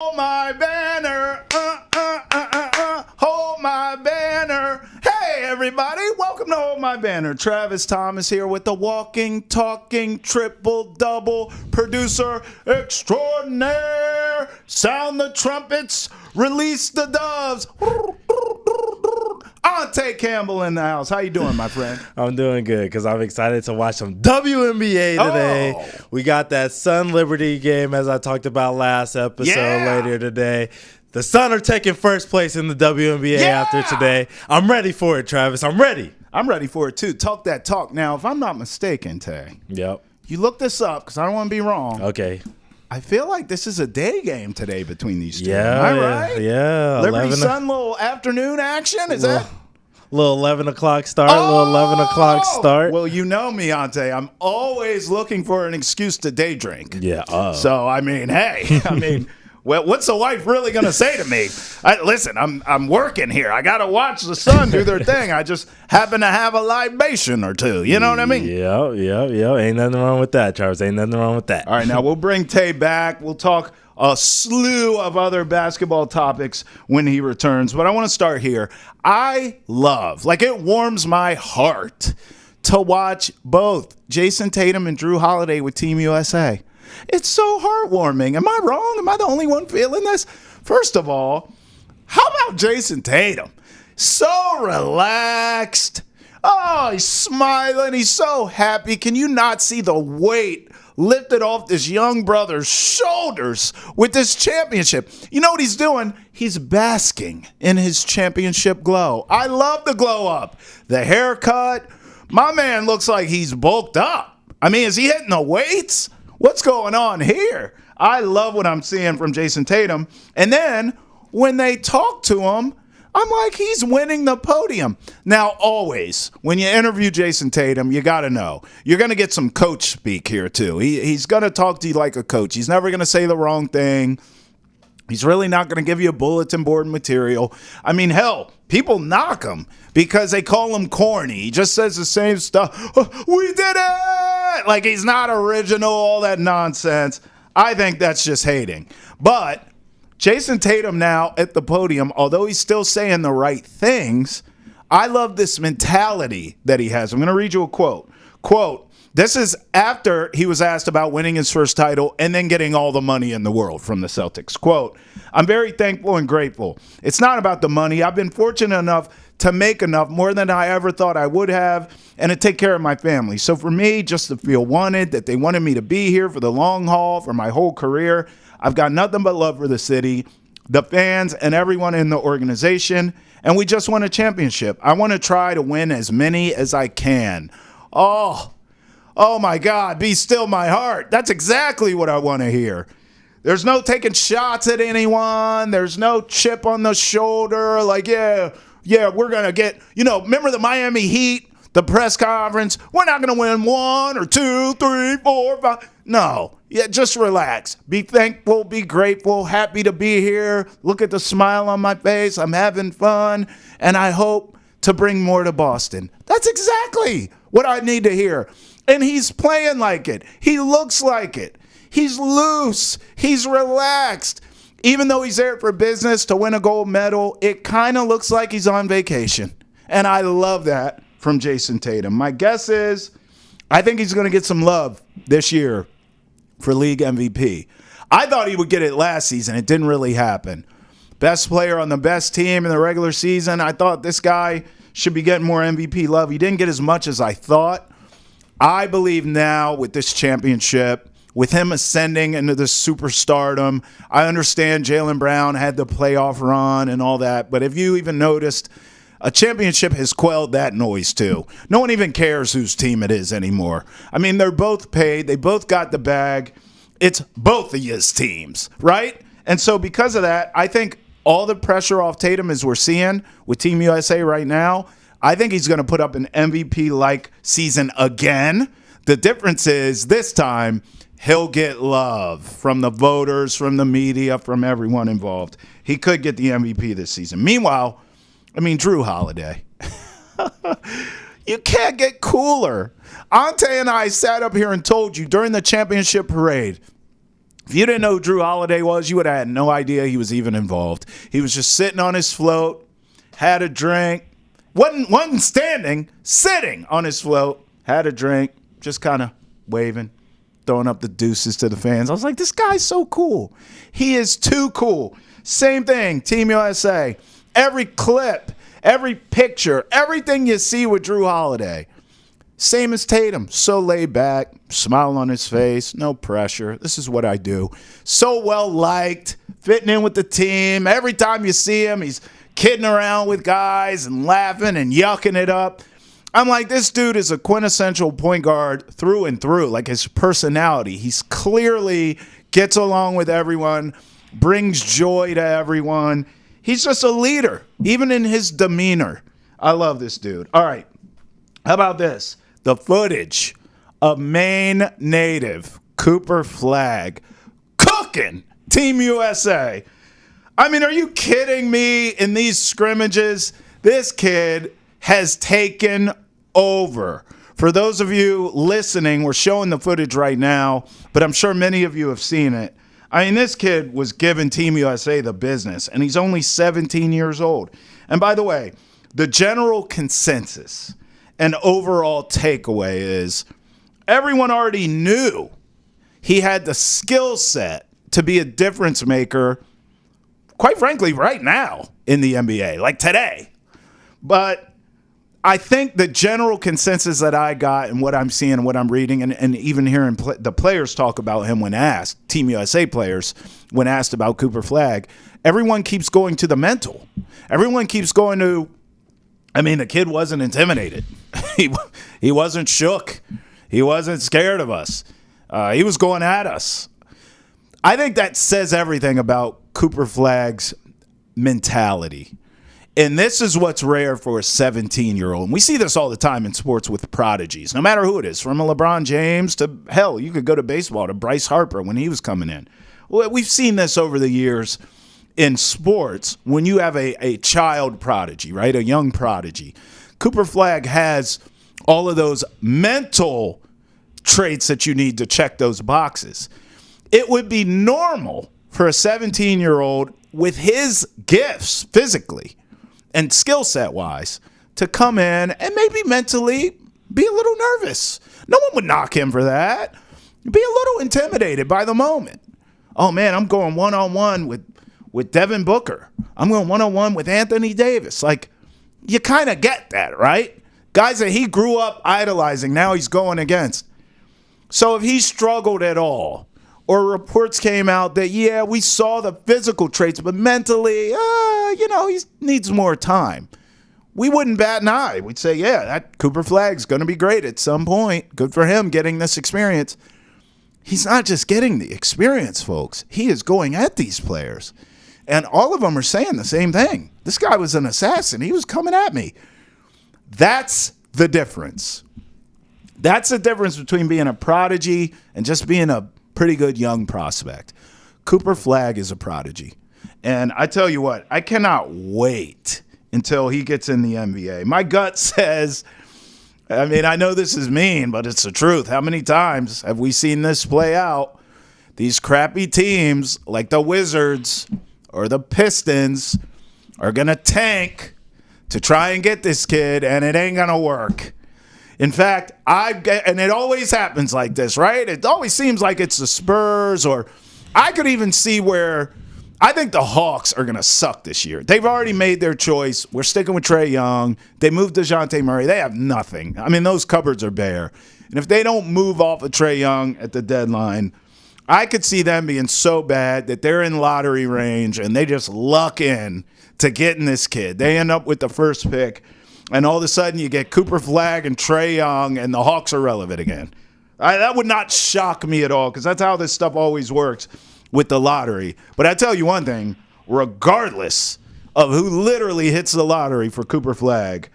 Hold my banner, hold my banner. Hey, everybody, welcome to Hold My Banner. Travis Thomas here with the walking, talking, triple-double producer extraordinaire. Sound the trumpets, release the doves. Ante Campbell in the house. How you doing, my friend? I'm doing good because I'm excited to watch some WNBA today. Oh. We got that Sun Liberty game as I talked about last episode later today. The Sun are taking first place in the WNBA after today. I'm ready for it, Travis. I'm ready. I'm ready for it, too. Talk that talk. Now, if I'm not mistaken, Tay, Yep. you look this up because I don't want to be wrong. Okay. I feel like this is a day game today between these two. Yeah. Am I right? Yeah. Liberty Sun, little afternoon action? Is that? Little 11 o'clock start. Little 11 o'clock start. Well, you know me, Ante. I'm always looking for an excuse to day drink. Yeah. So, I mean, hey, well, what's the wife really going to say to me? Listen, I'm working here. I got to watch the Sun do their thing. I just happen to have a libation or two. You know what I mean? Yeah. Ain't nothing wrong with that, Travis. Ain't nothing wrong with that. All right, now we'll bring Tay back. We'll talk a slew of other basketball topics when he returns. But I want to start here. I love, it warms my heart to watch both Jason Tatum and Drew Holiday with Team USA. It's so heartwarming. Am I wrong? Am I the only one feeling this? First of all, how about Jason Tatum? So relaxed. Oh, he's smiling. He's so happy. Can you not see the weight lifted off this young brother's shoulders with this championship? You know what he's doing? He's basking in his championship glow. I love the glow up. The haircut. My man looks like he's bulked up. I mean, is he hitting the weights? What's going on here? I love what I'm seeing from Jason Tatum. And then when they talk to him, I'm like, he's winning the podium. Now, always, when you interview Jason Tatum, you got to know. You're going to get some coach speak here, too. He's going to talk to you like a coach. He's never going to say the wrong thing. He's really not going to give you a bulletin board material. I mean, hell, people knock him because they call him corny. He just says the same stuff. We did it! Like he's not original, all that nonsense. I think that's just hating. But Jason Tatum now at the podium, although he's still saying the right things, I love this mentality that he has. I'm going to read you a quote. Quote, this is after he was asked about winning his first title and then getting all the money in the world from the Celtics. Quote, I'm very thankful and grateful. It's not about the money. I've been fortunate enough to make enough, more than I ever thought I would have, and to take care of my family. So for me, just to feel wanted, that they wanted me to be here for the long haul, for my whole career, I've got nothing but love for the city, the fans, and everyone in the organization, and we just won a championship. I want to try to win as many as I can. Oh my God, be still my heart. That's exactly what I want to hear. There's no taking shots at anyone. There's no chip on the shoulder. Like, yeah, we're going to get, remember the Miami Heat, the press conference? We're not going to win 1 or 2, 3, 4, 5. No, just relax. Be thankful, be grateful, happy to be here. Look at the smile on my face. I'm having fun, and I hope to bring more to Boston. That's exactly what I need to hear. And he's playing like it. He looks like it. He's loose. He's relaxed. Even though he's there for business to win a gold medal, it kind of looks like he's on vacation. And I love that from Jason Tatum. My guess is I think he's going to get some love this year for league MVP. I thought he would get it last season. It didn't really happen. Best player on the best team in the regular season. I thought this guy should be getting more MVP love. He didn't get as much as I thought. I believe now with this championship, with him ascending into the superstardom, I understand Jaylen Brown had the playoff run and all that, but have you even noticed a championship has quelled that noise too? No one even cares whose team it is anymore. I mean, they're both paid. They both got the bag. It's both of his teams, right? And so because of that, I think all the pressure off Tatum as we're seeing with Team USA right now, I think he's going to put up an MVP-like season again. The difference is this time he'll get love from the voters, from the media, from everyone involved. He could get the MVP this season. Meanwhile, Drew Holiday. You can't get cooler. Ante and I sat up here and told you during the championship parade, If you didn't know who Drew Holiday was, you would have had no idea he was even involved. He was just sitting on his float, had a drink, wasn't standing, sitting on his float, had a drink, just kind of waving, throwing up the deuces to the fans. I was like, this guy's so cool. He is too cool. Same thing, Team USA. Every clip, every picture, everything you see with Drew Holiday. Same as Tatum. So laid back, smile on his face, no pressure. This is what I do. So well liked, fitting in with the team. Every time you see him, he's kidding around with guys and laughing and yucking it up. I'm like, this dude is a quintessential point guard through and through. Like his personality, he's clearly gets along with everyone, brings joy to everyone. He's just a leader, even in his demeanor. I love this dude. All right, how about this? The footage of Maine native Cooper Flagg cooking Team USA. I mean, are you kidding me? In these scrimmages, this kid has taken over. For those of you listening, we're showing the footage right now, but I'm sure many of you have seen it. I mean, this kid was giving Team USA the business, and he's only 17 years old. And by the way, the general consensus and overall takeaway is everyone already knew he had the skill set to be a difference maker, quite frankly, right now in the NBA, like today. But I think the general consensus that I got and what I'm seeing and what I'm reading and even hearing the players talk about him when asked, Team USA players, when asked about Cooper Flagg, everyone keeps going to the mental. Everyone keeps going to, I mean, the kid wasn't intimidated. He wasn't shook. He wasn't scared of us. He was going at us. I think that says everything about Cooper Flagg's mentality. And this is what's rare for a 17-year-old. And we see this all the time in sports with prodigies, no matter who it is, from a LeBron James to, hell, you could go to baseball, to Bryce Harper when he was coming in. Well, we've seen this over the years in sports when you have a child prodigy, right, a young prodigy. Cooper Flagg has all of those mental traits that you need to check those boxes. It would be normal for a 17-year-old with his gifts physically and skill set wise to come in and maybe mentally be a little nervous. No one would knock him for that. Be a little intimidated by the moment. Oh man, I'm going one-on-one with Devin Booker. I'm going one-on-one with Anthony Davis. Like, you kind of get that, right? Guys that he grew up idolizing, now he's going against. So if he struggled at all, or reports came out that, yeah, we saw the physical traits, but mentally, he needs more time, we wouldn't bat an eye. We'd say, yeah, that Cooper Flagg's going to be great at some point. Good for him getting this experience. He's not just getting the experience, folks. He is going at these players. And all of them are saying the same thing. This guy was an assassin. He was coming at me. That's the difference. That's the difference between being a prodigy and just being a pretty good young prospect. Cooper Flagg is a prodigy. And I tell you what, I cannot wait until he gets in the NBA. My gut says, I mean, I know this is mean, but it's the truth. How many times have we seen this play out? These crappy teams like the Wizards or the Pistons are going to tank to try and get this kid, and it ain't going to work. In fact, and it always happens like this, right? It always seems like it's the Spurs, or I could even see where I think the Hawks are going to suck this year. They've already made their choice. We're sticking with Trae Young. They moved DeJounte Murray. They have nothing. I mean, those cupboards are bare. And if they don't move off of Trae Young at the deadline, I could see them being so bad that they're in lottery range and they just luck in to getting this kid. They end up with the first pick. And all of a sudden, you get Cooper Flagg and Trae Young, and the Hawks are relevant again. That would not shock me at all, because that's how this stuff always works with the lottery. But I tell you one thing, regardless of who literally hits the lottery for Cooper Flagg,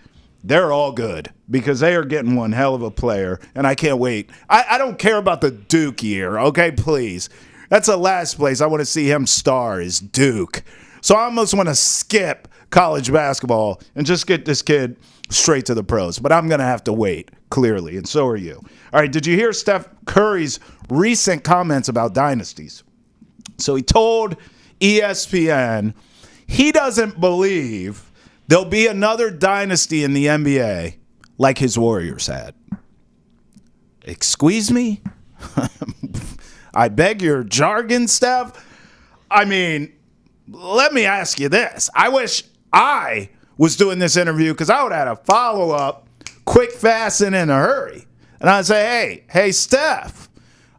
they're all good, because they are getting one hell of a player, and I can't wait. I don't care about the Duke year, okay, please. That's the last place I want to see him star is Duke. So I almost want to skip college basketball and just get this kid straight to the pros. But I'm going to have to wait, clearly, and so are you. All right, did you hear Steph Curry's recent comments about dynasties? So he told ESPN he doesn't believe there'll be another dynasty in the NBA like his Warriors had. Excuse me? I beg your jargon, Steph? I mean, let me ask you this. I wish I was doing this interview because I would have had a follow-up quick, fast, and in a hurry. And I'd say, hey, Steph,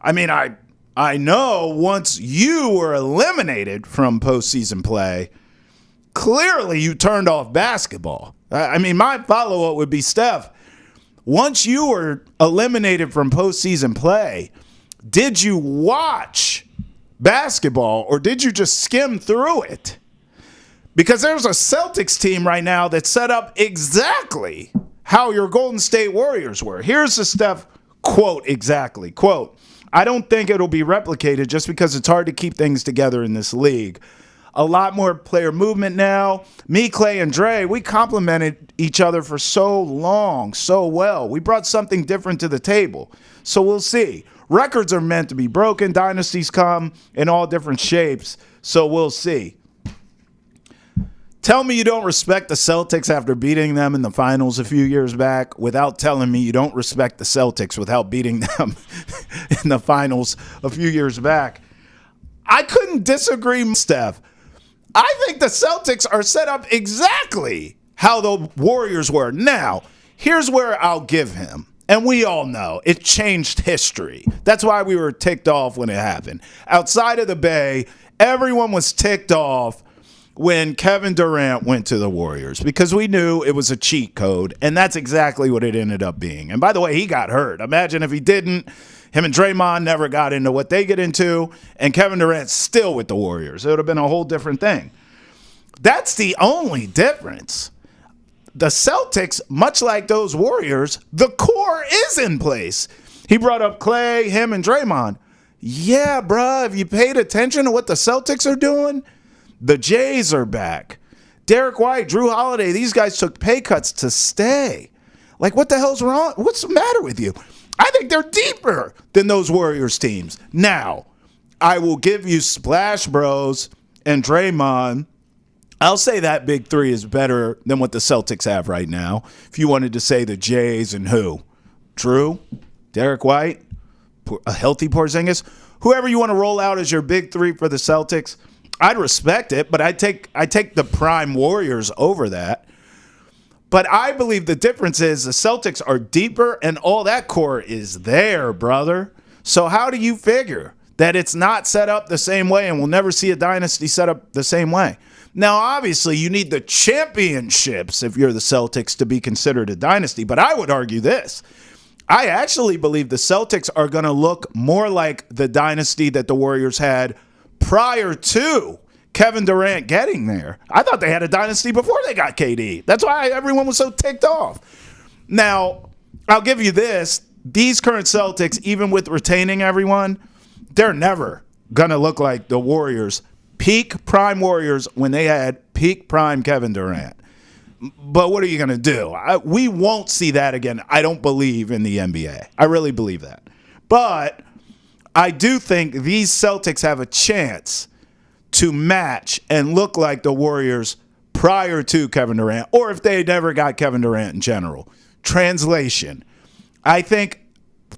I mean, I know once you were eliminated from postseason play, clearly you turned off basketball. I mean, my follow-up would be, Steph, once you were eliminated from postseason play, did you watch basketball or did you just skim through it? Because there's a Celtics team right now that's set up exactly how your Golden State Warriors were. Here's the Steph quote exactly. Quote, I don't think it'll be replicated just because it's hard to keep things together in this league. A lot more player movement now. Me, Clay, and Dre, we complemented each other for so long, so well. We brought something different to the table. So we'll see. Records are meant to be broken. Dynasties come in all different shapes. So we'll see. Tell me you don't respect the Celtics after beating them in the finals a few years back without telling me you don't respect the Celtics without beating them in the finals a few years back. I couldn't disagree, Steph. I think the Celtics are set up exactly how the Warriors were. Now, here's where I'll give him. And we all know it changed history. That's why we were ticked off when it happened. Outside of the Bay, everyone was ticked off when Kevin Durant went to the Warriors because we knew it was a cheat code, and that's exactly what it ended up being. And by the way, he got hurt. Imagine if he didn't. Him and Draymond never got into what they get into, and Kevin Durant's still with the Warriors. It would have been a whole different thing. That's the only difference. The Celtics, much like those Warriors, the core is in place. He brought up Clay, him, and Draymond. Yeah, bruh, have you paid attention to what the Celtics are doing? The Jays are back. Derek White, Drew Holiday, these guys took pay cuts to stay. Like, what the hell's wrong? What's the matter with you? I think they're deeper than those Warriors teams. Now, I will give you Splash Bros and Draymond. I'll say that big three is better than what the Celtics have right now. If you wanted to say the Jays and who? Drew, Derek White, a healthy Porzingis, whoever you want to roll out as your big three for the Celtics, I'd respect it, but I take the prime Warriors over that. But I believe the difference is the Celtics are deeper and all that core is there, brother. So how do you figure that it's not set up the same way and we'll never see a dynasty set up the same way? Now, obviously, you need the championships if you're the Celtics to be considered a dynasty. But I would argue this. I actually believe the Celtics are going to look more like the dynasty that the Warriors had prior to Kevin Durant getting there. I thought they had a dynasty before they got KD. That's why everyone was so ticked off. Now, I'll give you this. These current Celtics, even with retaining everyone, they're never going to look like the Warriors, peak prime Warriors when they had peak prime Kevin Durant. But what are you going to do? We won't see that again. I don't believe in the NBA. I really believe that. But I do think these Celtics have a chance to match and look like the Warriors prior to Kevin Durant, or if they never got Kevin Durant in general. Translation. I think,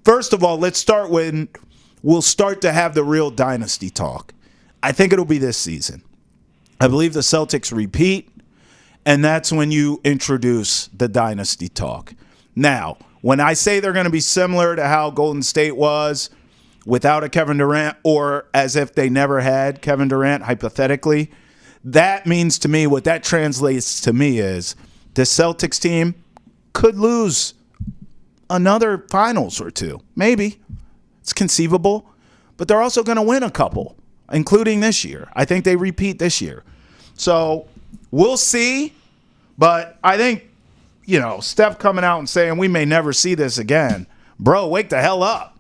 first of all, let's start when we'll start to have the real dynasty talk. I think it'll be this season. I believe the Celtics repeat, and that's when you introduce the dynasty talk. Now, when I say they're going to be similar to how Golden State was without a Kevin Durant, or as if they never had Kevin Durant, hypothetically, that means to me, what that translates to me is the Celtics team could lose another finals or two. Maybe. It's conceivable. But they're also going to win a couple, including this year. I think they repeat this year. So we'll see. But I think, Steph coming out and saying we may never see this again. Bro, wake the hell up.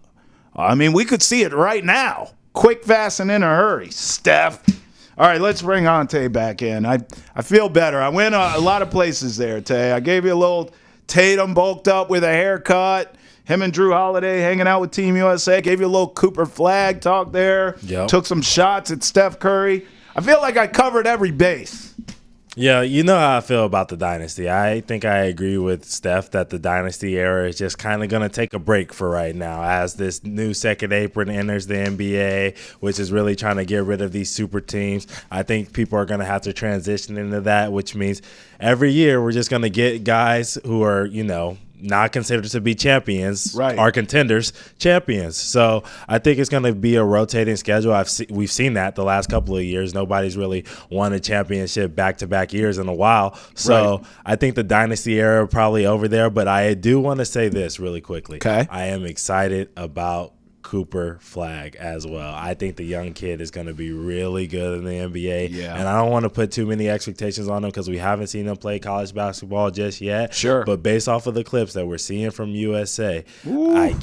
I mean, we could see it right now. Quick, fast, and in a hurry. Steph. All right, let's bring on Tay back in. I feel better. I went a lot of places there, Tay. I gave you a little Tatum bulked up with a haircut. Him and Drew Holiday hanging out with Team USA. Gave you a little Cooper Flag talk there. Yep. Took some shots at Steph Curry. I feel like I covered every base. Yeah, you know how I feel about the dynasty. I think I agree with Steph that the dynasty era is just kind of going to take a break for right now as this new second apron enters the NBA, which is really trying to get rid of these super teams. I think people are going to have to transition into that, which means every year we're just going to get guys who are, not considered to be champions, right, are contenders, champions. So I think it's going to be a rotating schedule. We've seen that the last couple of years. Nobody's really won a championship back-to-back years in a while. So right. I think the dynasty era probably over there. But I do want to say this really quickly. Okay. I am excited about Cooper Flag as well. I think the young kid is going to be really good in the NBA. Yeah. And I don't want to put too many expectations on him because we haven't seen him play college basketball just yet. Sure. But based off of the clips that we're seeing from USA, I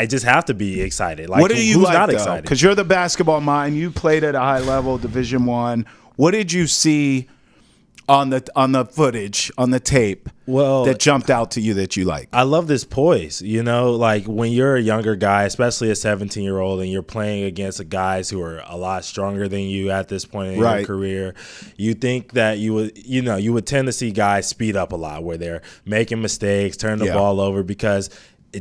just have to be excited. Like, what do you like, not though? Excited? Because you're the basketball mind. You played at a high level, Division I. What did you see on the footage, on the tape, that jumped out to you that you like? I love this poise. Like when you're a younger guy, especially a 17-year-old, and you're playing against guys who are a lot stronger than you at this point in your career, you think that you would tend to see guys speed up a lot where they're making mistakes, turn the ball over, because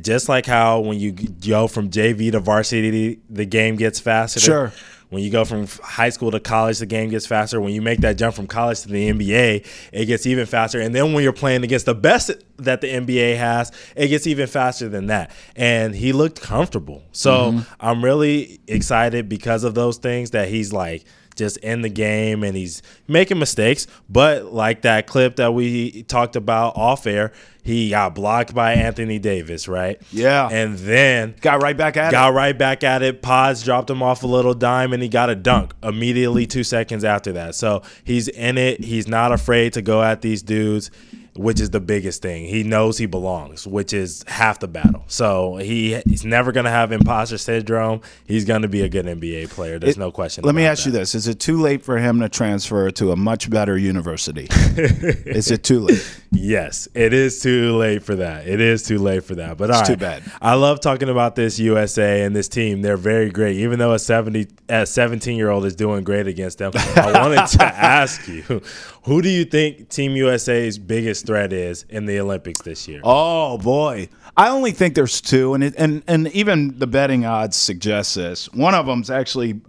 just like how when you go from JV to varsity, the game gets faster. Sure. When you go from high school to college, the game gets faster. When you make that jump from college to the NBA, it gets even faster. And then when you're playing against the best that the NBA has, it gets even faster than that. And he looked comfortable. So I'm really excited because of those things that he's like just in the game and he's making mistakes. But like that clip that we talked about off air, he got blocked by Anthony Davis, right? Yeah. And then got right back at it. Pods dropped him off a little dime, and he got a dunk immediately 2 seconds after that. So he's in it. He's not afraid to go at these dudes, which is the biggest thing. He knows he belongs, which is half the battle. So he's never going to have imposter syndrome. He's going to be a good NBA player. There's no question about that. Let me ask you this. Is it too late for him to transfer to a much better university? Is it too late? Yes, it is too late for that. It is too late for that. But too bad. I love talking about this USA and this team. They're very great. Even though a 17-year-old is doing great against them, I wanted to ask you, who do you think Team USA's biggest threat is in the Olympics this year? Oh, boy. I only think there's two, and even the betting odds suggest this. One of them's actually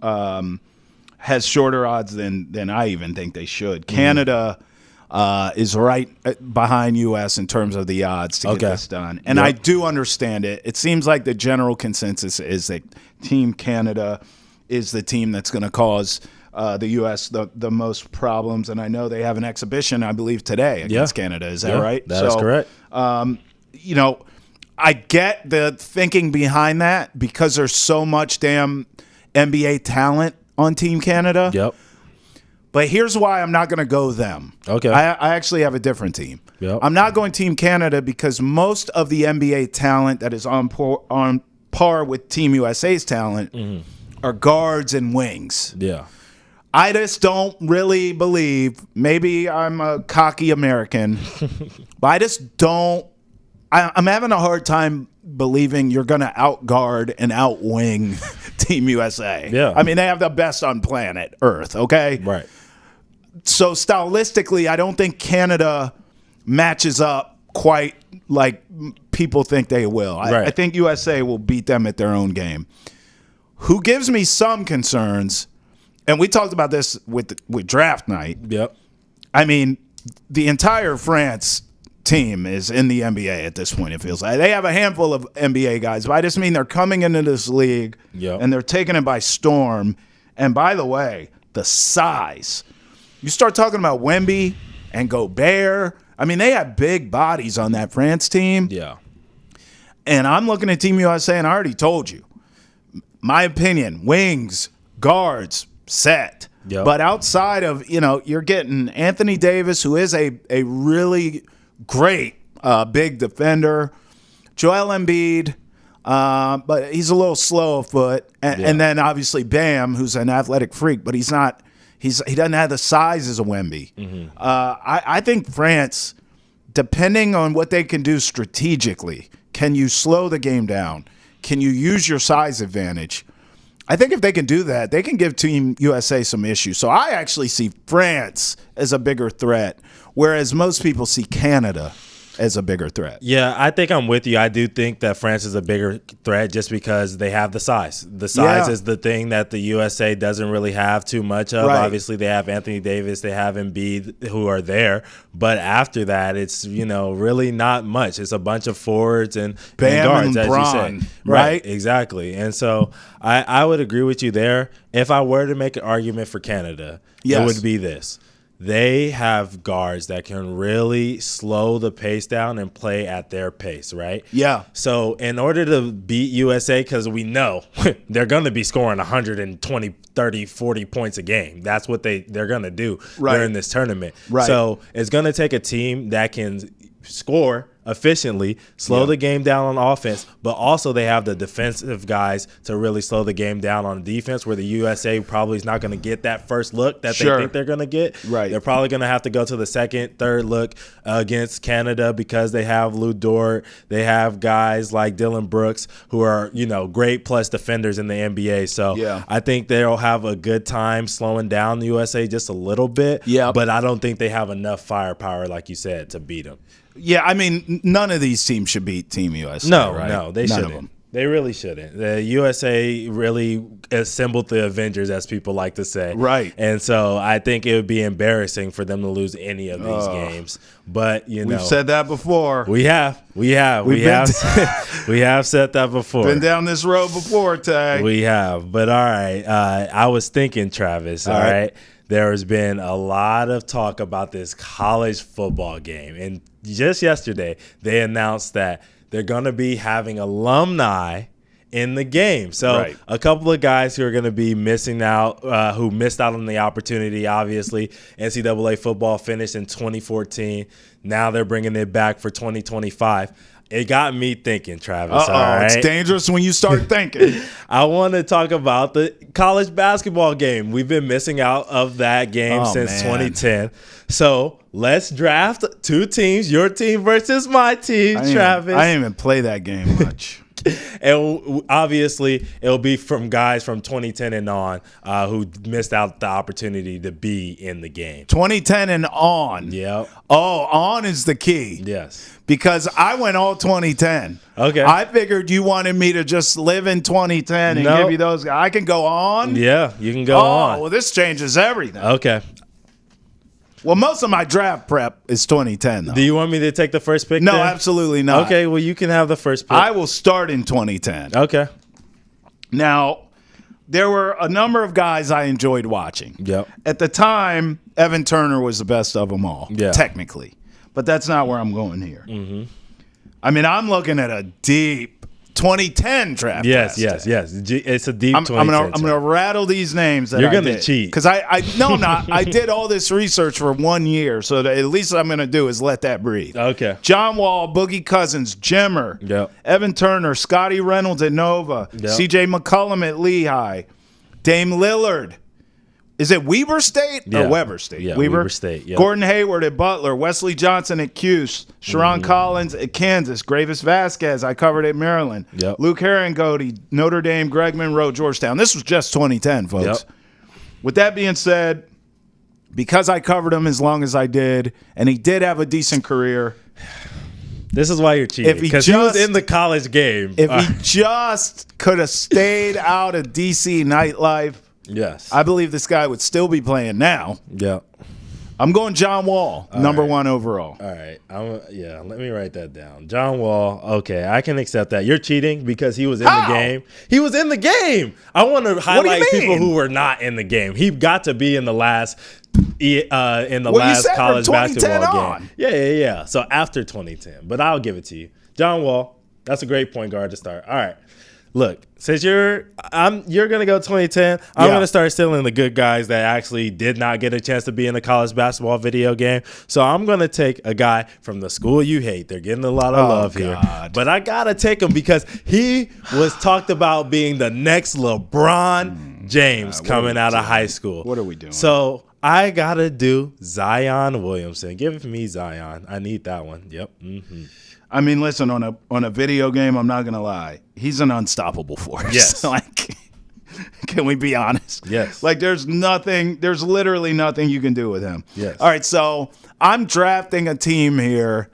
has shorter odds than I even think they should. Canada is right behind U.S. in terms of the odds to get this done. And I do understand it. It seems like the general consensus is that Team Canada is the team that's going to cause the U.S. the most problems. And I know they have an exhibition, I believe, today against Canada. Is that right? That is correct. I get the thinking behind that because there's so much damn NBA talent on Team Canada. Yep. But here's why I'm not going to go them. Okay. I actually have a different team. Yep. I'm not going Team Canada because most of the NBA talent that is on par with Team USA's talent are guards and wings. Yeah. I just don't really believe, maybe I'm a cocky American, but I just don't. I'm having a hard time believing you're going to outguard and outwing Team USA. Yeah. I mean, they have the best on planet Earth, okay? Right. So stylistically, I don't think Canada matches up quite like people think they will. I think USA will beat them at their own game. Who gives me some concerns, and we talked about this with draft night. Yep. I mean, the entire France team is in the NBA at this point, it feels like. They have a handful of NBA guys, but I just mean they're coming into this league and they're taking it by storm. And by the way, the size. You start talking about Wemby and Gobert. I mean, they have big bodies on that France team. Yeah. And I'm looking at Team USA, and I already told you. My opinion, wings, guards, set. Yep. But outside of, you're getting Anthony Davis, who is a really great big defender. Joel Embiid, but he's a little slow of foot. And then obviously Bam, who's an athletic freak, but he doesn't have the size as a Wemby. I think France, depending on what they can do strategically, Can you slow the game down? Can you use your size advantage? I think if they can do that, they can give Team USA some issues. So I actually see France as a bigger threat, whereas most people see Canada as a bigger threat. Yeah, I think I'm with you. I do think that France is a bigger threat just because they have the size. The size is the thing that the USA doesn't really have too much of. Right. Obviously, they have Anthony Davis, they have Embiid who are there. But after that, it's, really not much. It's a bunch of forwards and guards, as you say. Right? Exactly. And so I would agree with you there. If I were to make an argument for Canada, it would be this. They have guards that can really slow the pace down and play at their pace, right? Yeah. So in order to beat USA, because we know they're going to be scoring 120, 30, 40 points a game. That's what they're going to do during this tournament. Right. So it's going to take a team that can score efficiently, slow the game down on offense, but also they have the defensive guys to really slow the game down on defense, where the USA probably is not going to get that first look that they think they're going to get. Right. They're probably going to have to go to the second, third look against Canada because they have Lou Dort. They have guys like Dylan Brooks who are, great plus defenders in the NBA. So I think they'll have a good time slowing down the USA just a little bit. Yeah. But I don't think they have enough firepower, like you said, to beat them. Yeah, I mean, none of these teams should beat Team USA. No, they None shouldn't. of them. They really shouldn't. The USA really assembled the Avengers, as people like to say. Right. And so I think it would be embarrassing for them to lose any of these games. But, We've said that before. We have said that before. Been down this road before, Tag. We have. But, all right, I was thinking, Travis, all right? There has been a lot of talk about this college football game. And just yesterday, they announced that they're going to be having alumni in the game. So a couple of guys who are going to be missing out, who missed out on the opportunity, obviously. NCAA football finished in 2014. Now they're bringing it back for 2025. It got me thinking, Travis. All right? It's dangerous when you start thinking. I want to talk about the college basketball game. We've been missing out of that game since 2010. So let's draft two teams, your team versus my team, Travis. I didn't even play that game much. And obviously, it'll be from guys from 2010 and on who missed out the opportunity to be in the game. 2010 and on. Yep. Oh, on is the key. Yes. Because I went all 2010. Okay. I figured you wanted me to just live in 2010 and give you those. I can go on? Yeah, you can go on. Oh, well, this changes everything. Okay. Well, most of my draft prep is 2010, though. Do you want me to take the first pick? No, then? absolutely not. Okay, well, you can have the first pick. I will start in 2010. Okay. Now, there were a number of guys I enjoyed watching. Yep. At the time, Evan Turner was the best of them all, technically. But that's not where I'm going here. Mm-hmm. I mean, I'm looking at a deep 2010 draft. Yes. It's a deep 2010. I'm gonna rattle these names. That You're gonna cheat because no, I'm not. I did all this research for 1 year, so at least what I'm gonna do is let that breathe. Okay. John Wall, Boogie Cousins, Jimmer, Evan Turner, Scotty Reynolds at Nova, C.J. McCollum at Lehigh, Dame Lillard. Is it Weber State or Weber State? Yeah, Weber State. Yep. Gordon Hayward at Butler, Wesley Johnson at Cuse, Sharon Collins at Kansas, Gravis Vasquez, I covered at Maryland, Luke Herringody, Notre Dame, Greg Monroe, Georgetown. This was just 2010, folks. With that being said, because I covered him as long as I did, and he did have a decent career. This is why you're cheating, because he was in the college game. If he just could have stayed out of D.C. nightlife, yes, I believe this guy would still be playing now. Yeah. I'm going John Wall, number one overall. All right. Let me write that down. John Wall. Okay, I can accept that. You're cheating because he was in the game. He was in the game. I want to highlight people who were not in the game. He got to be in the last last college basketball game. Yeah. So after 2010. But I'll give it to you. John Wall, that's a great point guard to start. All right. Look, since you're gonna go 2010, I'm gonna start stealing the good guys that actually did not get a chance to be in a college basketball video game. So I'm gonna take a guy from the school you hate. They're getting a lot of love here, but I gotta take him because he was talked about being the next LeBron James coming out of high school. What are we doing? So I gotta do Zion Williamson. Give me Zion. I need that one. Yep. Mm-hmm. I mean, listen, on a video game, I'm not gonna lie, he's an unstoppable force. Yes. Like, can we be honest? Yes. Like, there's literally nothing you can do with him. Yes. All right, so I'm drafting a team here,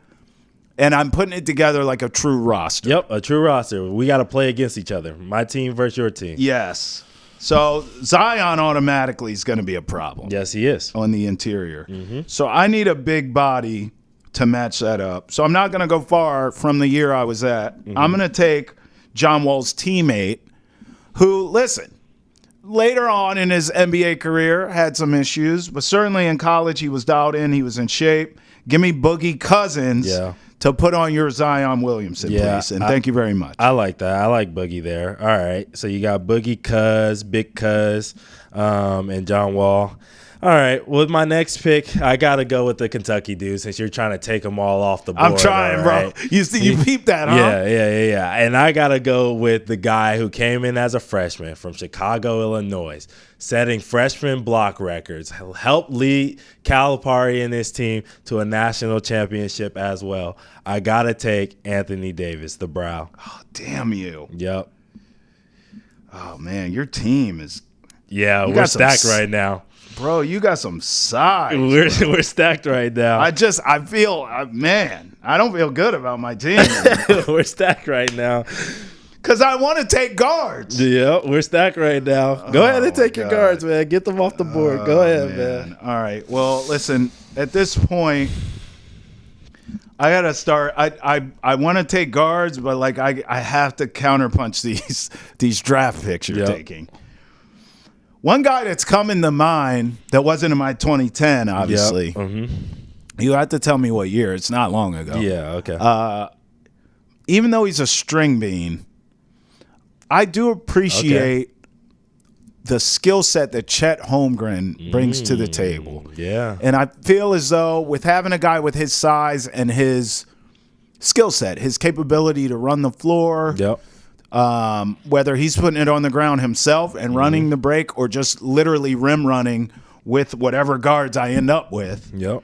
and I'm putting it together like a true roster. Yep, a true roster. We got to play against each other. My team versus your team. Yes. So Zion automatically is going to be a problem. Yes, he is. On the interior. So I need a big body to match that up. So I'm not going to go far from the year I was at. I'm going to take John Wall's teammate, who, listen, later on in his NBA career had some issues, but certainly in college he was dialed in, he was in shape. Give me Boogie Cousins to put on your Zion Williamson, please. And thank you very much. I like that. I like Boogie there. All right. So you got Boogie Cuz, Big Cuz, and John Wall. All right. With my next pick, I got to go with the Kentucky dude since you're trying to take them all off the board. I'm trying, bro. You peeped that, huh? Yeah. And I got to go with the guy who came in as a freshman from Chicago, Illinois, setting freshman block records, helped lead Calipari and his team to a national championship as well. I got to take Anthony Davis, the Brow. Oh, damn you. Yep. Oh, man, your team is... Yeah, we're stacked right now. Bro, you got some size. We're stacked right now. I don't feel good about my team. We're stacked right now. Because I want to take guards. Yeah, we're stacked right now. Go ahead and take your guards, man. Get them off the board. Go ahead, man. All right. Well, listen, at this point, I got to start. I want to take guards, but like I have to counterpunch these draft picks you're taking. One guy that's coming to mind that wasn't in my 2010, obviously. You have to tell me what year. It's not long ago. Yeah, okay. Even though he's a string bean, I do appreciate the skill set that Chet Holmgren brings to the table. Yeah. And I feel as though with having a guy with his size and his skill set, his capability to run the floor, whether he's putting it on the ground himself and running the break or just literally rim running with whatever guards I end up with. Yep.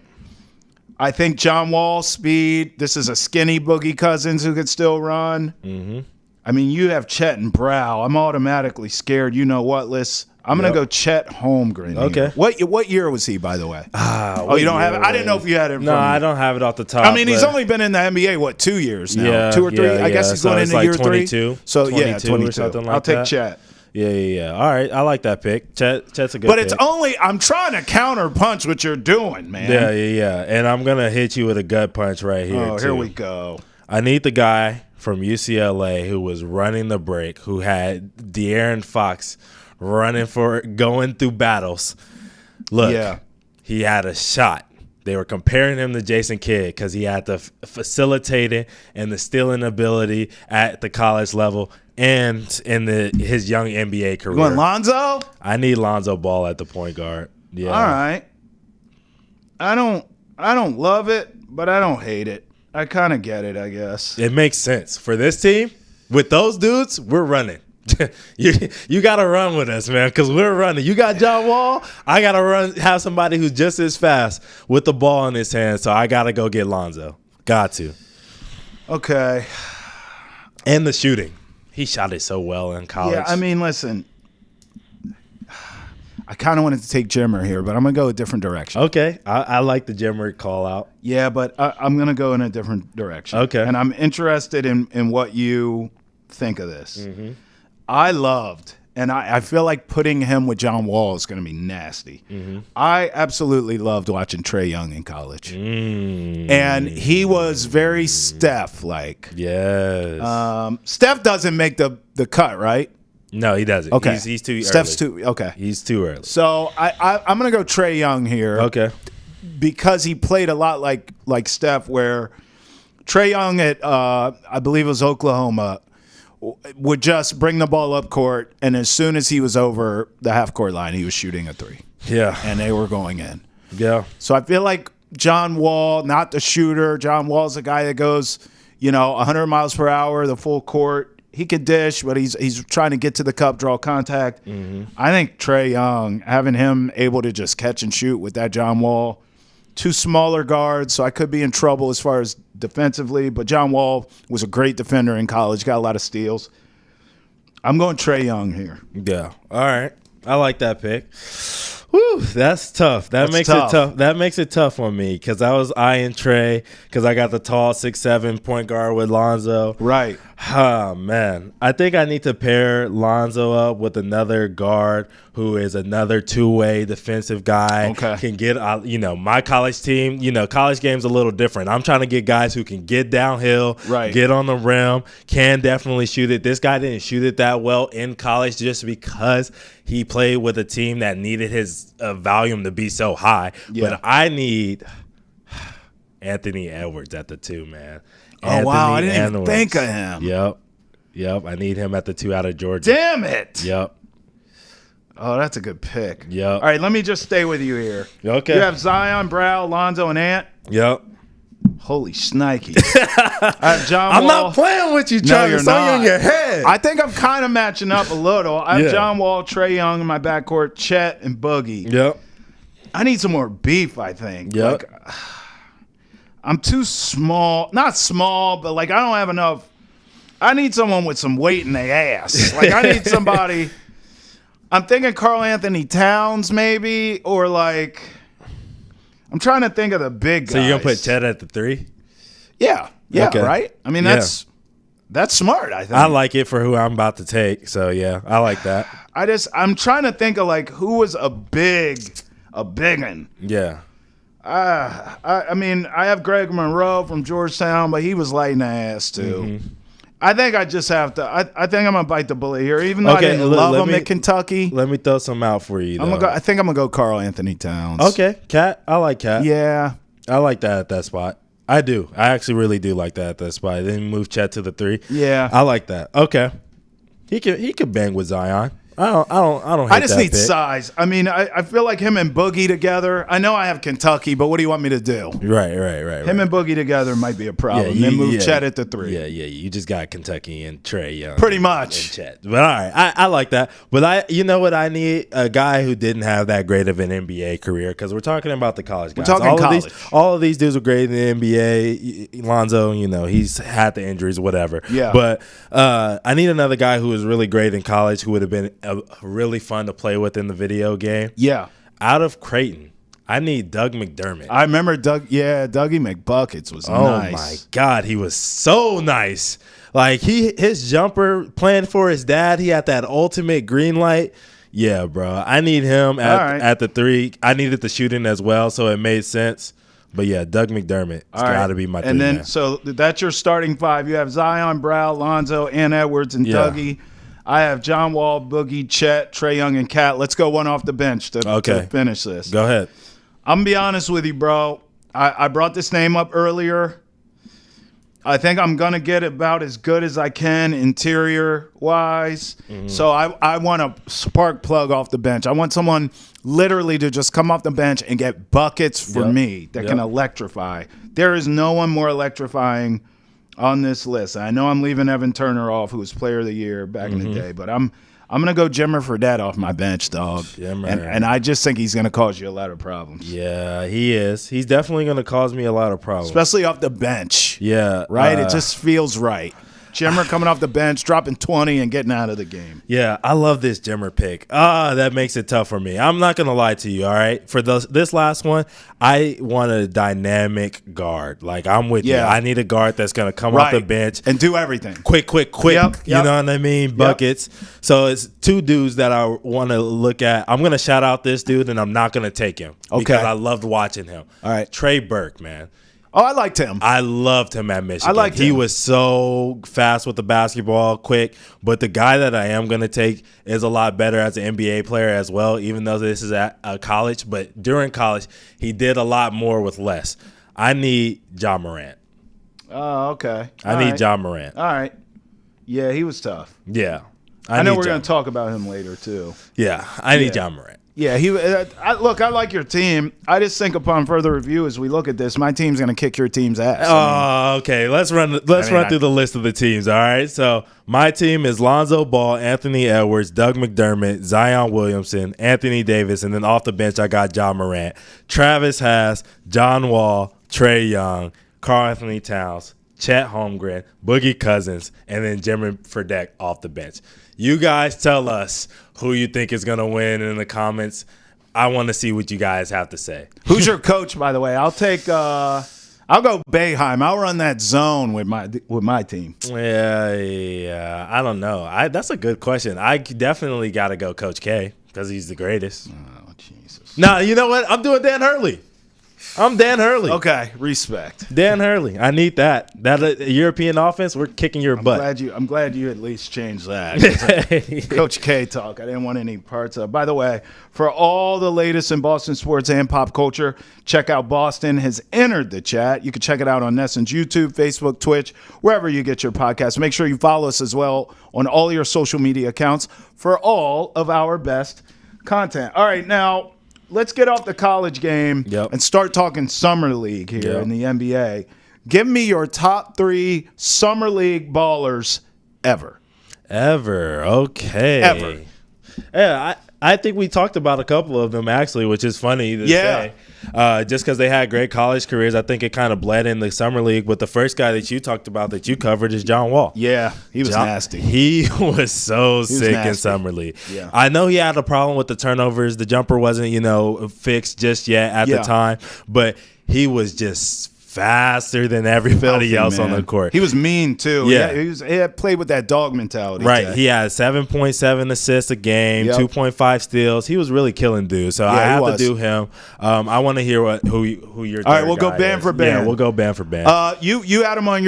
I think John Wall, speed. This is a skinny Boogie Cousins who could still run. I mean, you have Chet and Brow. I'm automatically scared. You know what, Liz? I'm going to go Chet Holmgren. Okay. Here. What year was he, by the way? You don't have it? I didn't know if you had it. No, I don't have it off the top. I mean, he's only been in the NBA, 2 years now? Yeah, 2 or 3? yeah, I guess he's going into year 22, 3. So, 22 or something like I'll take that. Chet. Yeah. All right, I like that pick. Chet's a good pick. But it's only – I'm trying to counter punch what you're doing, man. Yeah. And I'm going to hit you with a gut punch right here, too. Here we go. I need the guy from UCLA who was running the break, who had De'Aaron Fox going through battles. Look, he had a shot. They were comparing him to Jason Kidd because he had the facilitating and the stealing ability at the college level and in his young NBA career. You want Lonzo? I need Lonzo Ball at the point guard. Yeah. All right. I don't love it, but I don't hate it. I kind of get it, I guess. It makes sense. For this team, with those dudes, we're running. you got to run with us, man, because we're running. You got John Wall. I got to have somebody who's just as fast with the ball in his hand, so I got to go get Lonzo. Got to. Okay. And the shooting. He shot it so well in college. Yeah, I mean, listen. I kind of wanted to take Jimmer here, but I'm going to go a different direction. Okay. I like the Jimmer call out. Yeah, but I'm going to go in a different direction. Okay. And I'm interested in what you think of this. I loved, and I feel like putting him with John Wall is going to be nasty. I absolutely loved watching Trae Young in college. And he was very Steph-like. Yes. Steph doesn't make the cut, right? No, he doesn't. Okay. He's too early. Steph's too – okay. He's too early. So I'm going to go Trae Young here. Okay. Because he played a lot like Steph, where Trae Young at I believe it was Oklahoma would just bring the ball up court, and as soon as he was over the half court line, he was shooting a three. Yeah. And they were going in. Yeah. So I feel like John Wall, not the shooter. John Wall's a guy that goes, 100 miles per hour, the full court. He could dish, but he's trying to get to the cup, draw contact. I think Trae Young, having him able to just catch and shoot with that John Wall two smaller guards, so I could be in trouble as far as defensively. But John Wall was a great defender in college, got a lot of steals. I'm going Trae Young here. Yeah. All right. I like that pick. Whew, that's tough. That makes tough. it tough. That makes it tough on me because I was eyeing Trae because I got the tall 6'7" point guard with Lonzo. Right. Oh, man. I think I need to pair Lonzo up with another guard who is another two-way defensive guy. Okay. Can get, my college team, college game's a little different. I'm trying to get guys who can get downhill, Right. get on the rim, can definitely shoot it. This guy didn't shoot it that well in college just because he played with a team that needed his volume to be so high. Yeah. But I need Anthony Edwards at the 2, man. Oh, wow. I didn't even think of him. Yep. I need him at the 2 out of Georgia. Damn it. Yep. Oh, that's a good pick. Yep. All right, let me just stay with you here. Okay. You have Zion, Brow, Lonzo, and Ant. Yep. Holy shnikes. I have John I'm Wall. not playing with you, No, John. you're It's only not. in your head. I think I'm kind of matching up a little. I have Yeah. John Wall, Trae Young in my backcourt, Chet, and Boogie. Yep. I need some more beef, I think. Yep. Like, I'm too small. Not small, but like I don't have enough. I need someone with some weight in their ass. Like I need somebody. I'm thinking Karl Anthony Towns maybe, or like I'm trying to think of the big guys. So you're going to put Chet at the 3? Yeah, Okay. right? I mean, that's smart, I think. I like it for who I'm about to take. So, yeah, I like that. I'm trying to think of like who was a big one. Yeah. I mean, I have Greg Monroe from Georgetown, but he was lighting the ass too. Mm-hmm. I think I just have to. I think I'm gonna bite the bullet here, even though I Okay, didn't let love him me- at Kentucky. Let me throw some out for you, though. I think I'm gonna go Karl Anthony Towns. Okay, Cat. I like Cat. Yeah. I like that at that spot. I do. I actually really do like that at that spot. Then move Chet to the 3. Yeah. I like that. Okay. He could bang with Zion. I don't hate I just that need pick. size. I mean, I feel like him and Boogie together. I know I have Kentucky, but what do you want me to do? Right. Him and Boogie together might be a problem. Then move Chet at the 3. Yeah. You just got Kentucky and Trae Young. Pretty much. And Chet. But all right, I like that. But you know what? I need a guy who didn't have that great of an NBA career because we're talking about the college guys. We're talking college. All of these dudes were great in the NBA. Lonzo, he's had the injuries, whatever. Yeah. But I need another guy who was really great in college who would have been really fun to play with in the video game. Yeah. Out of Creighton, I need Doug McDermott. I remember Dougie McBuckets was nice. Oh my God, he was so nice. Like his jumper playing for his dad, he had that ultimate green light. Yeah, bro. I need him at the 3. I needed the shooting as well, so it made sense. But yeah, Doug McDermott. It's got to be my 3. And then, man. so that's your starting 5. You have Zion, Brow, Lonzo, and Edwards, and Yeah. Dougie. I have John Wall, Boogie, Chet, Trae Young, and Cat. Let's go one off the bench to finish this. Go ahead. I'm going to be honest with you, bro. I brought this name up earlier. I think I'm going to get about as good as I can interior-wise. Mm-hmm. So I want a spark plug off the bench. I want someone literally to just come off the bench and get buckets for me that can electrify. There is no one more electrifying on this list. I know I'm leaving Evan Turner off, who was Player of the Year back in the day, but I'm gonna go Jimmer Fredette off my bench, dog. Jimmer. And I just think he's gonna cause you a lot of problems. Yeah, he is. He's definitely going to cause me a lot of problems. Especially off the bench. Yeah. Right? It just feels right. Jimmer coming off the bench, dropping 20 and getting out of the game. Yeah, I love this Jimmer pick. That makes it tough for me. I'm not going to lie to you, all right? For this last one, I want a dynamic guard. Like, I'm with you. I need a guard that's going to come off the bench. And do everything. Quick. Yep. You know what I mean? Buckets. So it's 2 dudes that I want to look at. I'm going to shout out this dude, and I'm not going to take him. Okay. Because I loved watching him. All right. Trey Burke, man. Oh, I liked him. I loved him at Michigan. I liked him. He was so fast with the basketball, quick. But the guy that I am going to take is a lot better as an NBA player as well, even though this is at college. But during college, he did a lot more with less. I need Ja Morant. Oh, okay. I need Ja Morant. All right. Yeah, he was tough. Yeah. I know need we're Ja. going to talk about him later, too. Yeah, I need Ja Morant. Yeah, look, I like your team. I just think upon further review as we look at this, my team's going to kick your team's ass. Oh, okay. Let's run through the list of the teams, all right? So my team is Lonzo Ball, Anthony Edwards, Doug McDermott, Zion Williamson, Anthony Davis, and then off the bench I got Ja Morant. Travis has John Wall, Trae Young, Karl Anthony Towns, Chet Holmgren, Boogie Cousins, and then Jimmy Fredette off the bench. You guys tell us who you think is going to win in the comments. I want to see what you guys have to say. Who's your coach, by the way? I'll go Boeheim. I'll run that zone with my team. Yeah, I don't know. That's a good question. I definitely got to go Coach K because he's the greatest. Oh, Jesus. No, you know what? I'm doing Dan Hurley. I'm Dan Hurley. Okay, respect. Dan Hurley. I need that. That European offense, we're kicking your butt. I'm glad you at least changed that. Coach K talk. I didn't want any parts of. By the way, for all the latest in Boston sports and pop culture, check out Boston has entered the chat. You can check it out on Nesson's YouTube, Facebook, Twitch, wherever you get your podcasts. Make sure you follow us as well on all your social media accounts for all of our best content. All right, now let's get off the college game and start talking summer league here in the NBA. Give me your top 3 summer league ballers ever. Okay. Ever. Yeah, I think we talked about a couple of them, actually, which is funny to say. Just because they had great college careers, I think it kind of bled in the summer league. But the first guy that you talked about that you covered is John Wall. Yeah, he was nasty. He was so sick in summer league. Yeah. I know he had a problem with the turnovers. The jumper wasn't, fixed just yet at the time. But he was just faster than everybody else on the court. He was mean too. Yeah, he had played with that dog mentality. Right. He had 7.7 assists a game, 2.5 steals. He was really killing dudes. So I have to do him. I want to hear who your. All right, we'll go band for band. Yeah, we'll go band for band. You had him on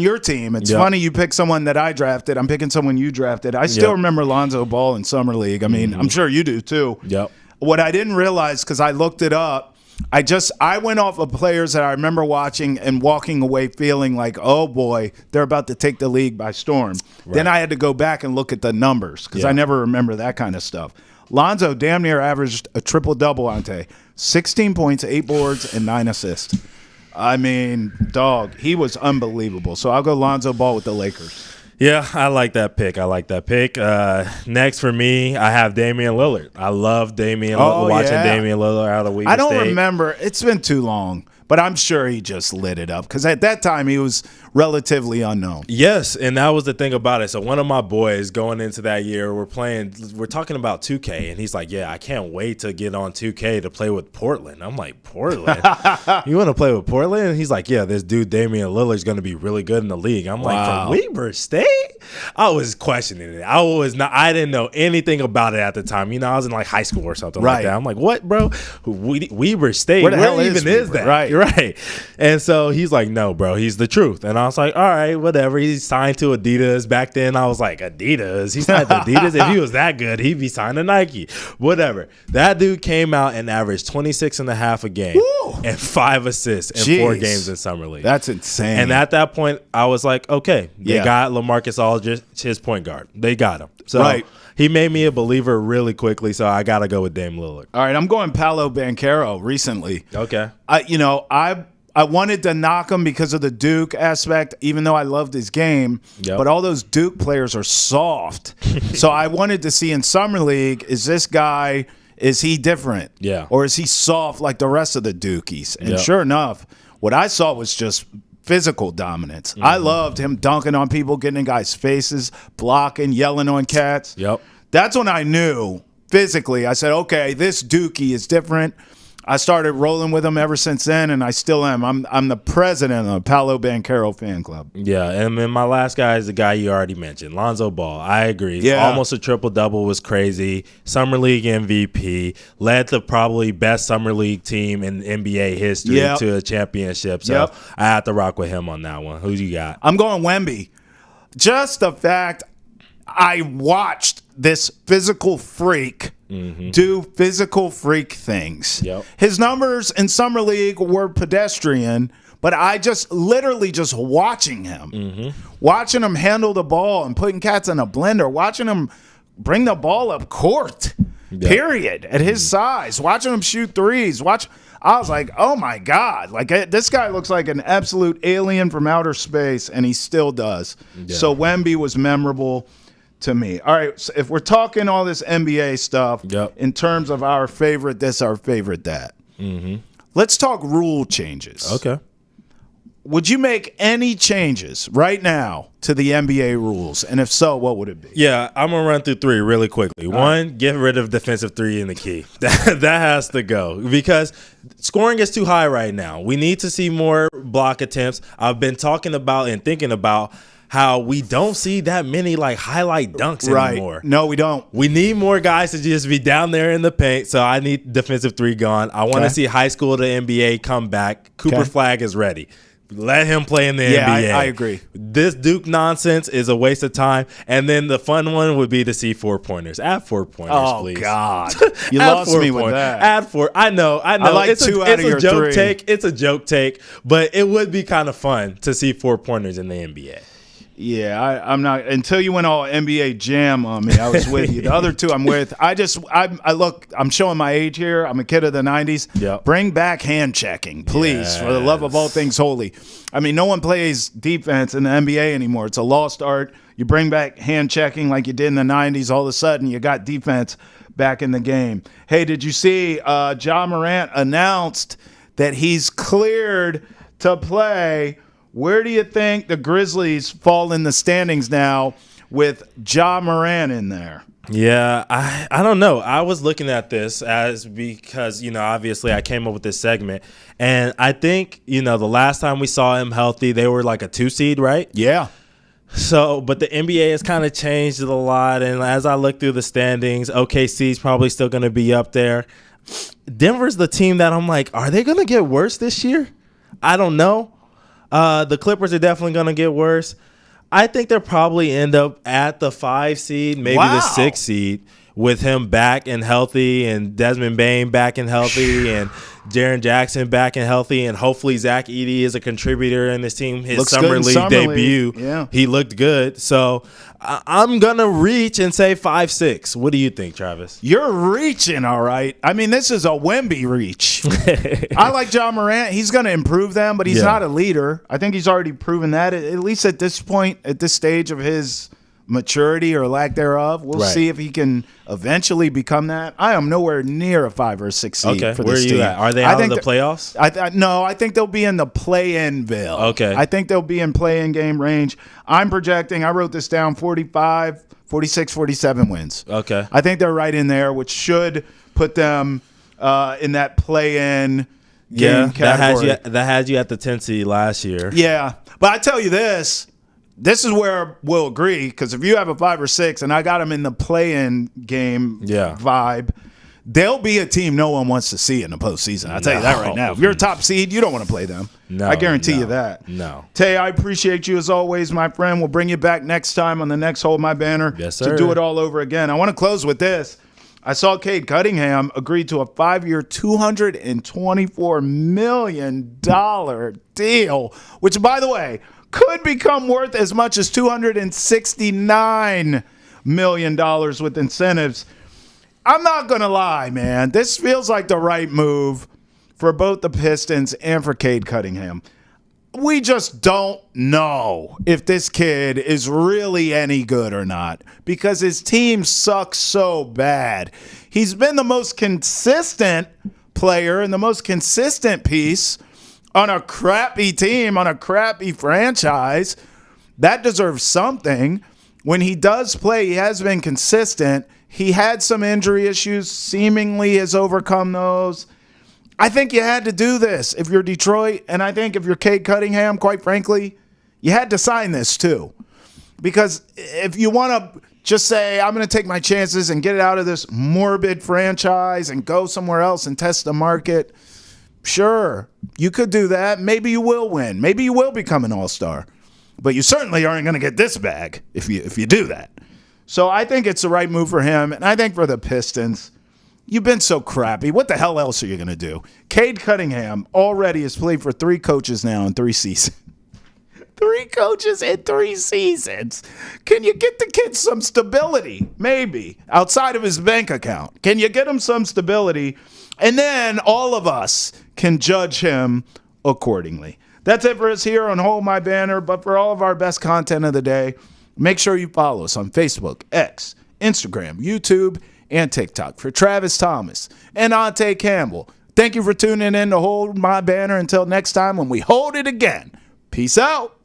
your team. It's funny you picked someone that I drafted. I'm picking someone you drafted. I still remember Lonzo Ball in summer league. I mean, I'm sure you do too. Yep. What I didn't realize, because I looked it up, I went off of players that I remember watching and walking away feeling like, oh boy, they're about to take the league by storm. Right. Then I had to go back and look at the numbers because I never remember that kind of stuff. Lonzo damn near averaged a triple-double, Ante. 16 points, 8 boards, and 9 assists. I mean, dog, he was unbelievable. So I'll go Lonzo Ball with the Lakers. Yeah, I like that pick. Next for me, I have Damian Lillard. I love Damian Lillard out of Weber State. I don't remember. It's been too long. But I'm sure he just lit it up because at that time he was relatively unknown. Yes, and that was the thing about it. So one of my boys going into that year, we're talking about 2K, and he's like, yeah, I can't wait to get on 2K to play with Portland. I'm like, Portland? You want to play with Portland? And he's like, yeah, this dude Damian Lillard's going to be really good in the league. I'm like, from Weber State? I was questioning it. I didn't know anything about it at the time. I was in like high school or something like that. I'm like, what, bro? Weber State? Where the hell even is that? Right. And so he's like, no, bro, he's the truth. And I was like, all right, whatever. He's signed to Adidas. Back then, I was like, Adidas? He's signed to Adidas? If he was that good, he'd be signed to Nike. Whatever. That dude came out and averaged 26.5 a game and 5 assists in 4 games in Summer League. That's insane. And at that point, I was like, okay, they got LaMarcus Aldridge, his point guard. They got him. So he made me a believer really quickly, so I got to go with Dame Lillard. All right, I'm going Paolo Banchero recently. Okay. I wanted to knock him because of the Duke aspect, even though I loved his game. Yep. But all those Duke players are soft. So I wanted to see in Summer League, is he different? Yeah. Or is he soft like the rest of the Dukies? And sure enough, what I saw was just physical dominance. I loved him dunking on people, getting in guys' faces, blocking, yelling on cats. Yep. That's when I knew physically. I said, okay, this Dookie is different. I started rolling with him ever since then, and I still am. I'm the president of the Paolo Banchero fan club. Yeah, and then my last guy is the guy you already mentioned, Lonzo Ball. I agree. Yeah. Almost a triple-double was crazy. Summer League MVP. Led the probably best Summer League team in NBA history to a championship. So I have to rock with him on that one. Who do you got? I'm going Wemby. Just the fact I watched this physical freak do physical freak things. Yep. His numbers in Summer League were pedestrian, but I just literally just watching him, watching him handle the ball and putting cats in a blender, watching him bring the ball up court. period, at his size. Watching him shoot threes, I was like, oh, my God. Like, this guy looks like an absolute alien from outer space, and he still does. Yeah. So Wemby was memorable to me. All right, so if we're talking all this NBA stuff in terms of our favorite this, our favorite that, let's talk rule changes. Okay. Would you make any changes right now to the NBA rules? And if so, what would it be? Yeah, I'm going to run through three really quickly. One, get rid of defensive three in the key. That has to go because scoring is too high right now. We need to see more block attempts. I've been talking about and thinking about how we don't see that many like highlight dunks anymore. No, we don't. We need more guys to just be down there in the paint. So I need defensive three gone. I want to see high school to NBA come back. Cooper Flag is ready. Let him play in the NBA. Yeah, I agree. This Duke nonsense is a waste of time. And then the fun one would be to see 4-pointers. Add 4-pointers, please. Oh, God. You lost me with that. Add 4. I know. I like it's two out of your joke three. It's a joke take, but it would be kind of fun to see 4-pointers in the NBA. Yeah, I'm not until you went all NBA Jam on me. I was with you. The other two I'm with. I'm showing my age here. I'm a kid of the 90s. Yep. Bring back hand checking, please, for the love of all things holy. I mean, no one plays defense in the NBA anymore. It's a lost art. You bring back hand checking like you did in the 90s, all of a sudden you got defense back in the game. Hey, did you see Ja Morant announced that he's cleared to play? Where do you think the Grizzlies fall in the standings now with Ja Morant in there? Yeah, I don't know. I was looking at this because, obviously I came up with this segment. And I think, the last time we saw him healthy, they were like a 2 seed, right? Yeah. So, but the NBA has kind of changed a lot. And as I look through the standings, OKC's probably still going to be up there. Denver's the team that I'm like, are they going to get worse this year? I don't know. The Clippers are definitely going to get worse. I think they'll probably end up at the 5 seed, maybe the 6 seed, with him back and healthy, and Desmond Bane back and healthy, and Jaren Jackson back and healthy, and hopefully Zach Edey is a contributor in this team. His summer league debut, he looked good. So I'm going to reach and say 5-6. What do you think, Travis? You're reaching, all right. I mean, this is a Wemby reach. I like Ja Morant. He's going to improve them, but he's not a leader. I think he's already proven that, at least at this point, at this stage of his maturity or lack thereof. We'll see if he can eventually become that. I am nowhere near a 5 or 6 seed for this team. Where are you at? Are they out of the playoffs? No, I think they'll be in the play-in-ville. Okay. I think they'll be in play-in game range. I'm projecting, I wrote this down, 45, 46, 47 wins. Okay. I think they're right in there, which should put them in that play-in game category. That had you at the 10 seed last year. Yeah. But I tell you this is where we'll agree, because if you have a 5 or 6 and I got them in the play-in game vibe, they'll be a team no one wants to see in the postseason. I'll tell you that right now. If you're a top seed, you don't want to play them. No, I guarantee you that. No. Tay, I appreciate you as always, my friend. We'll bring you back next time on the next Hold My Banner to do it all over again. I want to close with this. I saw Cade Cunningham agreed to a 5-year, $224 million deal, which, by the way, could become worth as much as $269 million with incentives. I'm not going to lie, man. This feels like the right move for both the Pistons and for Cade Cunningham. We just don't know if this kid is really any good or not because his team sucks so bad. He's been the most consistent player and the most consistent piece on a crappy team, on a crappy franchise. That deserves something. When he does play, he has been consistent. He had some injury issues, seemingly has overcome those. I think you had to do this if you're Detroit, and I think if you're Cade Cunningham, quite frankly, you had to sign this too. Because if you want to just say, I'm going to take my chances and get out of this morbid franchise and go somewhere else and test the market, sure, you could do that. Maybe you will win. Maybe you will become an all-star. But you certainly aren't going to get this bag if you do that. So I think it's the right move for him. And I think for the Pistons, you've been so crappy. What the hell else are you going to do? Cade Cunningham already has played for 3 coaches now in 3 seasons. 3 coaches in 3 seasons. Can you get the kid some stability? Maybe. Outside of his bank account. Can you get him some stability? And then all of us can judge him accordingly. That's it for us here on Hold My Banner. But for all of our best content of the day, make sure you follow us on Facebook, X, Instagram, YouTube, and TikTok. For Travis Thomas and Ante Campbell, thank you for tuning in to Hold My Banner. Until next time when we hold it again. Peace out.